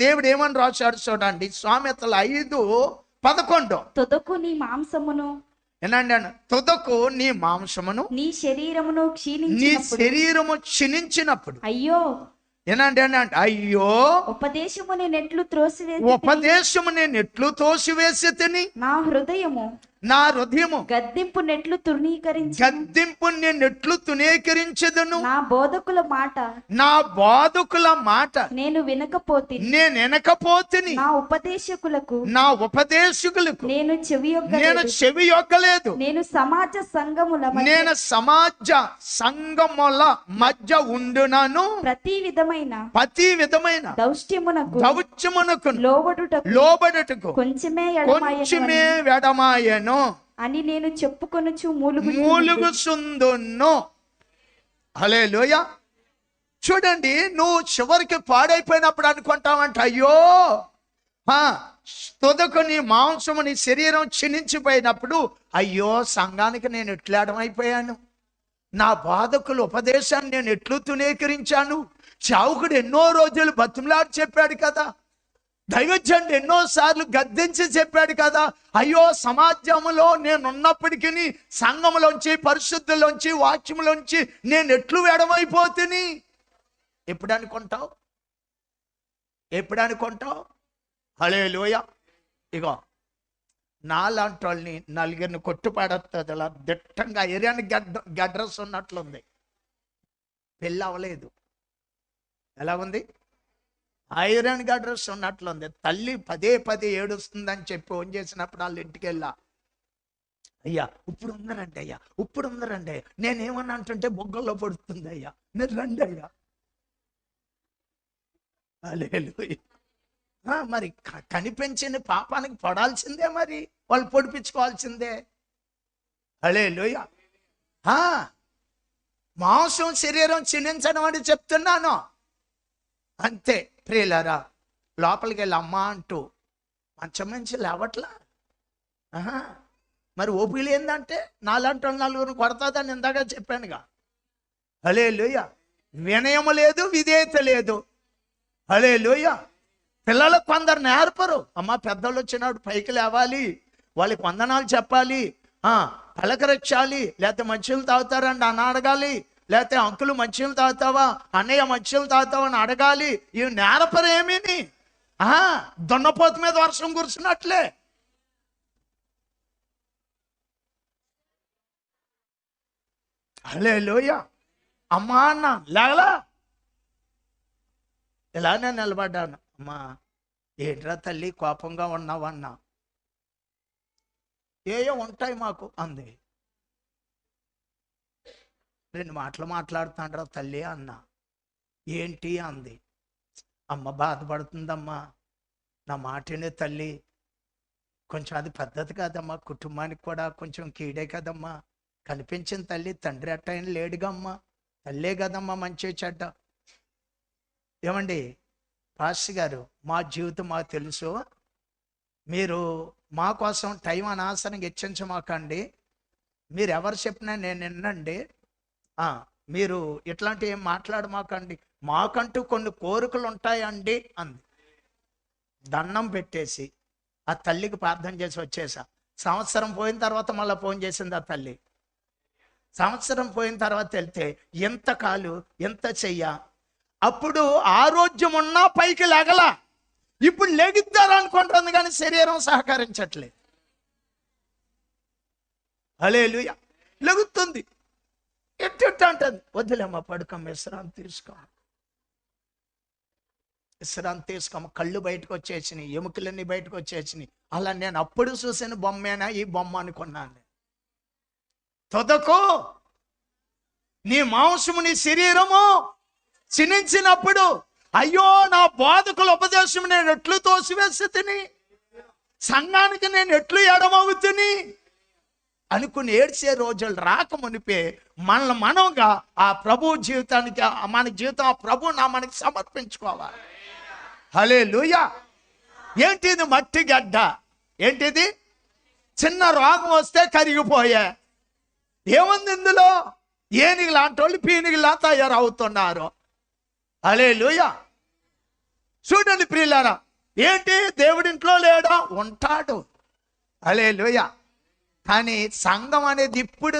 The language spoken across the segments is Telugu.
దేవుడు ఏమని రాశాడు చూడండి, సామెతలు 5:11. తుదకు నీ మాంసమును ఏనండి అన్న, తుదకు నీ మాంసమును నీ శరీరమును నీ క్షీణించినప్పుడు శరీరము క్షీణించినప్పుడు. అయ్యో ఏనండి అన్న, అయ్యో ఉపదేశము నేనెట్లు త్రోసివేసి ఉపదేశము నేను ఎట్లు తోసివేసి తిని, నా హృదయము నా హృదయము గద్దింపు నెట్లు తృణీకరించి గద్దింపు నేను ఎట్లు తునీకరించదును, నా బోధకుల మాట నా బోధకుల మాట నేను వినకపోతే నేను వినకపోతిని, నా ఉపదేశకులకు నా ఉపదేశకులకు నేను నేను చెవి యొక్కలేదు, నేను సమాజ సంఘముల మధ్య నేను సమాజ సంఘముల మధ్య ఉండునను, ప్రతి విధమైన దౌత్యమునకు లోబడుటకు కొంచెమే ఎడమాయెను వెడమాయను అని నేను చెప్పుకొనుచు మూలుగుచుందును. హల్లెలూయా. చూడండి, నువ్వు చివరికి పాడైపోయినప్పుడు అనుకుంటావంట, అయ్యో తుదకు నీ మాంసము నీ శరీరం క్షీణించిపోయినప్పుడు, అయ్యో సంఘానికి నేను ఎట్లాడమైపోయాను, నా బాధకుల ఉపదేశాన్ని నేను ఎట్లు తునీకరించాను. చావుకుడు ఎన్నో రోజులు బతిమలాడి చెప్పాడు కదా, దైవజనుడు ఎన్నోసార్లు గద్దించి చెప్పాడు కదా, అయ్యో సమాజంలో నేనున్నప్పటికీ సంఘములోంచి పరిశుద్ధులోంచి వాక్యములోంచి నేను ఎట్లు ఎడమైపోతుని. ఎప్పుడు అనుకుంటావు? హల్లెలూయా. ఇగో నాలాంటి వాళ్ళని నలుగురిని కొట్టుపడేస్తుంది అలా దిట్టంగా. ఏరియాని గడ్రస్ ఉన్నట్లుంది, పెళ్ళి అవ్వలేదు. ఎలా ఉంది? ఐరన్ గడ్రస్ ఉన్నట్లుంది. తల్లి పదే ఏడుస్తుందని చెప్పి ఫోన్ చేసినప్పుడు వాళ్ళ ఇంటికి వెళ్ళా, అయ్యా ఇప్పుడు ఉందరండి, అయ్యా ఇప్పుడు ఉందరండి, నేనేమన్నా అంటుంటే బొగ్గల్లో పడుతుంది, అయ్యా మీరు రండి అయ్యా. హల్లెలూయా. మరి కనిపించిన పాపానికి పడాల్సిందే, మరి వాళ్ళు పొడిపించుకోవాల్సిందే. హల్లెలూయా. మాంసం శరీరం క్షీణించడం అని చెప్తున్నాను అంతే. ప్రియులారా, లోపలికి వెళ్ళి అమ్మా అంటూ మంచం నుంచి లేవట్లా. మరి ఓపిక ఏందంటే నాలాంటి నలుగురిని కొడతాదని ఇందాక చెప్పానుగా. హల్లెలూయా. వినయము లేదు, విధేయత లేదు. హల్లెలూయా. పిల్లలకు కొందరు నేర్పరు, అమ్మ పెద్దోళ్ళు వచ్చినాడు పైకి లేవాలి, వాళ్ళకి వందనాలు చెప్పాలి, పలకరించాలి, లేకపోతే మంచిలు తాగుతారండి అని అడగాలి, లేకపోతే అంకులు మంచిలు తాగుతావా, అన్నయ్య మంచిలు తాగుతావా అని అడగాలి. ఇవి నేర్పరు ఏమీని. దున్నపోతు మీద వర్షం కురిసినట్లే. హల్లెలూయా. అమ్మా అన్న లేగలా, ఇలానే నిలబడ్డాను. అమ్మా ఏంట్రా తల్లి కోపంగా ఉన్నావన్నా. ఏయో ఉంటాయి మాకు అంది. 2 మాటలు మాట్లాడుతాండ్రా తల్లి అన్న. ఏంటి అంది. అమ్మ బాధపడుతుందమ్మా, నా మాటనే తల్లి, కొంచెం అది పద్ధతి కాదమ్మా, కుటుంబానికి కూడా కొంచెం కీడే కదమ్మా, కనిపించిన తల్లి తండ్రి అట్టయిన లేడుగమ్మా, తల్లే కదమ్మా మంచి చెడ్డ. ఏమండి పాస్టర్ గారు, మా జీవితం మాకు తెలుసు, మీరు మా కోసం టైం అనవసరంగా హెచ్చించమాకండి, మీరు ఎవరు చెప్పినా నేను వినండి, మీరు ఇట్లాంటివి ఏం మాట్లాడమాకండి, మాకంటూ కొన్ని కోరికలు ఉంటాయండి అంది. దండం పెట్టేసి ఆ తల్లికి ప్రార్థన చేసి వచ్చేసా. సంవత్సరం పోయిన తర్వాత మళ్ళీ ఫోన్ చేసింది ఆ తల్లి. సంవత్సరం పోయిన తర్వాత వెళ్తే ఎంత కాలు ఎంత చెయ్య, అప్పుడు ఆరోగ్యం ఉన్నా పైకి లేగల, ఇప్పుడు లెగిద్దారు అనుకుంటుంది కానీ శరీరం సహకరించట్లేదు. హల్లెలూయా. లెగుతుంది, ఎట్ట అంటుంది, వద్దులేమ్మా పడుకోమ్మ, విశ్రాంతి తీసుకోమ్మ. కళ్ళు బయటకు వచ్చేసినాయి, ఎముకలన్నీ బయటకు వచ్చేసినాయి. అలా నేను అప్పుడు చూసిన బొమ్మేనా ఈ బొమ్మ అనుకున్నాను. తుదకు నీ మాంసము నీ శరీరము క్షీణించినప్పుడు, అయ్యో నా బోధకుల ఉపదేశం నేను ఎట్లు తోసివేసి తిని, సంఘానికి నేను ఎట్లు ఎడమవుతుని అనుకుని ఏడ్చే రోజులు రాకమునిపే మనంగా ఆ ప్రభు జీవితానికి, మన జీవితం ఆ ప్రభు నామానికి సమర్పించుకోవాలి. హల్లెలూయా. ఏంటిది మట్టి గడ్డ, ఏంటిది చిన్న రోగం వస్తే కరిగిపోయా, ఏముంది ఇందులో? ఏనుగు లాంటి వాళ్ళు పీనుగులా తయారవుతున్నారు. హల్లెలూయా. చూడండి ప్రియులారా, ఏంటి దేవుడింట్లో లేడా? ఉంటాడు. హల్లెలూయా. కానీ సంఘం అనేది ఇప్పుడు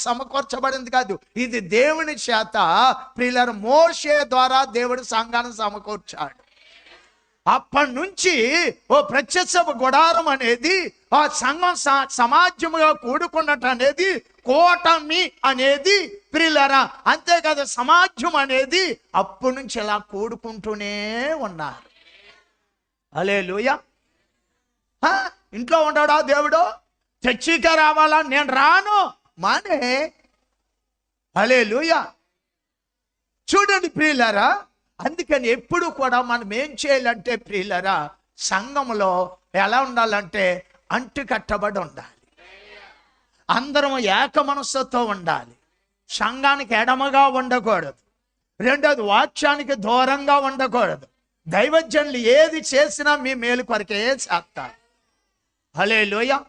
సమకూర్చబడింది కాదు, ఇది దేవుని చేత ప్రియులారా మోషే ద్వారా దేవుడు సంఘాన్ని సమకూర్చాడు. అప్పటి నుంచి ఓ ప్రత్యక్ష గుడారం అనేది, ఆ సంఘం సమాజముగా కూడుకున్నట్టు అనేది, కూటమి అనేది ప్రియులారా, అంతేకాదు సమాజం అనేది అప్పటి నుంచి ఇలా కూడుకుంటూనే ఉన్నారు. హల్లెలూయా. ఇంట్లో ఉండడా దేవుడు? చర్చికి రావాలా? నేను రాను మానే. హల్లెలూయా. చూడండి ప్రియులారా, అందుకని ఎప్పుడు కూడా మనం ఏం చేయాలంటే ప్రియులారా, సంఘంలో ఎలా ఉండాలంటే అంటు కట్టబడి ఉండాలి. అందరం ఏక మనస్సుతో ఉండాలి. సంఘానికి ఎడమగా ఉండకూడదు. రెండోది, వాక్యానికి దూరంగా ఉండకూడదు. దైవజనులు ఏది చేసినా మీ మేలు కొరకే చేస్తారు. హల్లెలూయా.